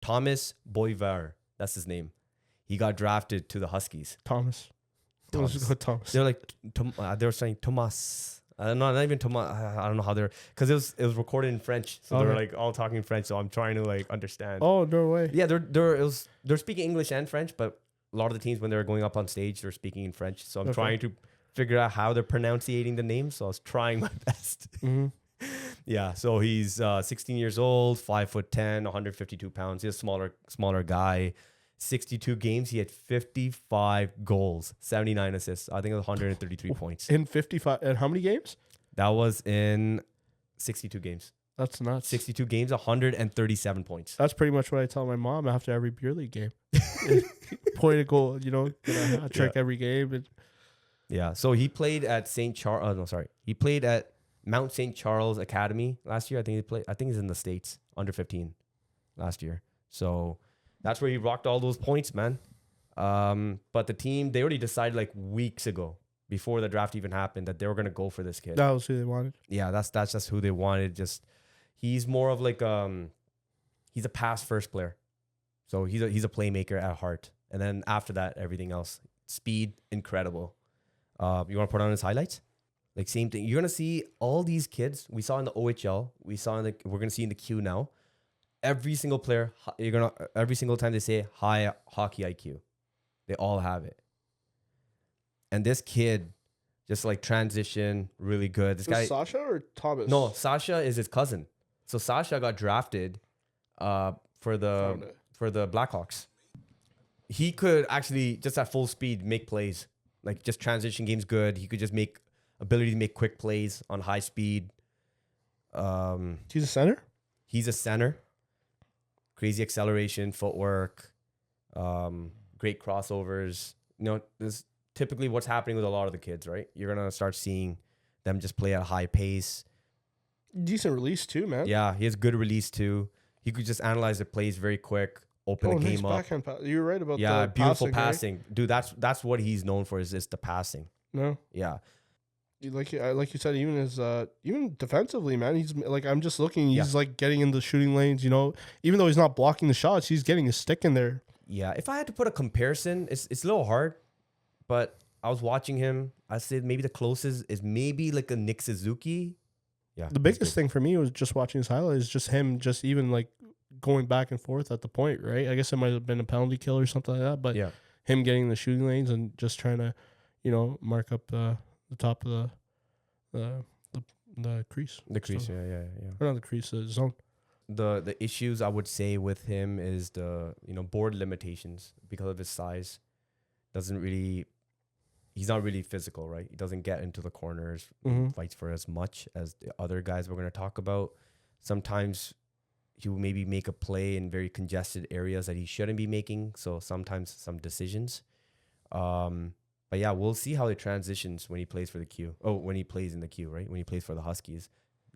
Thomas Boisvert. That's his name. He got drafted to the Huskies. Thomas. Let's just go Thomas. They're like, they were saying Thomas. Not even Thomas. I don't know how they're, because it was recorded in French, so they were like all talking French. So I'm trying to like understand. Oh, no way. Yeah, they're speaking English and French, but a lot of the teams when they're going up on stage, they're speaking in French. So I'm trying to figure out how they're pronouncing the names. So I was trying my best. Mm-hmm. Yeah, so he's 16 years old, 5'10", 152 pounds. He's a smaller guy. 62 games, he had 55 goals, 79 assists. I think it was 133 points. In 55, and how many games? That was in 62 games. That's nuts. 62 games, 137 points. That's pretty much what I tell my mom after every beer league game. Point a goal, get a hat trick every game. Yeah, so he played at He played at Mount St. Charles Academy last year. I think he's in the States, under 15 last year. So that's where he rocked all those points, man. But the team, they already decided like weeks ago, before the draft even happened, that they were going to go for this kid. That was who they wanted. Yeah, that's just who they wanted. Just he's more of like he's a pass first player. So he's a playmaker at heart. And then after that, everything else. Speed, incredible. You want to put on his highlights? Like same thing. You're going to see all these kids we saw in the OHL, we're going to see in the Q now. Every single player, every single time they say high hockey IQ, they all have it. And this kid just like transition really good. This guy, Sasha or Thomas? No, Sasha is his cousin. So Sasha got drafted for the Blackhawks. He could actually just at full speed make plays, like just transition games good. He could just ability to make quick plays on high speed. He's a center? He's a center. Crazy acceleration, footwork, great crossovers. This is typically what's happening with a lot of the kids, right? You're going to start seeing them just play at a high pace. Decent release too, man. Yeah, he has good release too. He could just analyze the plays very quick, open the game up. You're right about the beautiful passing. Right? Dude, that's what he's known for is the passing. No. Yeah. Like you said, even defensively, man, he's like, I'm just looking, he's like getting in the shooting lanes, even though he's not blocking the shots, he's getting his stick in there. Yeah, if I had to put a comparison, it's a little hard, but I was watching him. I said maybe the closest is maybe like a Nick Suzuki. Yeah. The biggest thing for me was just watching his highlights, just him, just even like going back and forth at the point, right? I guess it might have been a penalty kill or something like that, but him getting in the shooting lanes and just trying to, mark up the top of the crease. The crease, yeah. Or not the crease, the zone. The issues I would say with him is the board limitations because of his size. He's not really physical, right? He doesn't get into the corners, fights for as much as the other guys we're going to talk about. Sometimes he will maybe make a play in very congested areas that he shouldn't be making. So sometimes some decisions. But yeah, we'll see how it transitions when he plays for the Q. Oh, when he plays in the Q, right? When he plays for the Huskies,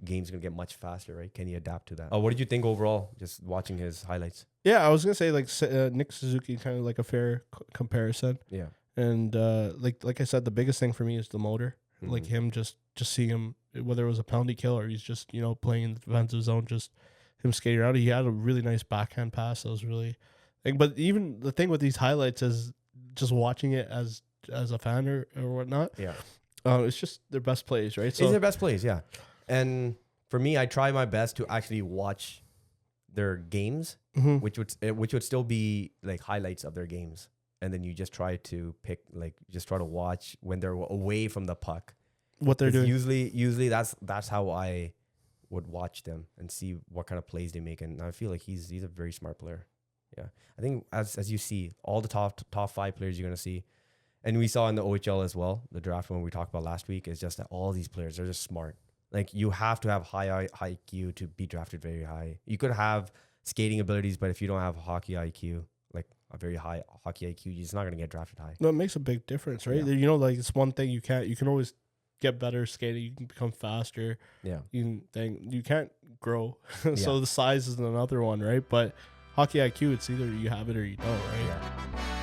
game's gonna get much faster, right? Can he adapt to that? What did you think overall, just watching his highlights? Yeah, I was gonna say like Nick Suzuki, kind of like a fair comparison. Yeah, and like I said, the biggest thing for me is the motor. Like him, just seeing him, whether it was a penalty kill or he's just playing in the defensive zone, just him skating around. He had a really nice backhand pass. That was really, but even the thing with these highlights is just watching it as a fan or whatnot. Yeah. It's just their best plays, right? So it's their best plays, yeah. And for me, I try my best to actually watch their games, which would still be like highlights of their games. And then you just try to watch when they're away from the puck. What they're doing. Usually that's how I would watch them and see what kind of plays they make. And I feel like he's a very smart player. Yeah. I think as you see, all the top 5 players you're gonna see. And we saw in the OHL as well, the draft one we talked about last week, is just that all these players are just smart. Like you have to have high IQ to be drafted very high. You could have skating abilities, but if you don't have hockey IQ, like a very high hockey IQ, you're just not going to get drafted high. No, it makes a big difference, right? Yeah. Like it's one thing you can always get better skating. You can become faster. Yeah. You can't grow. So the size is another one, right? But hockey IQ, it's either you have it or you don't, right? Yeah.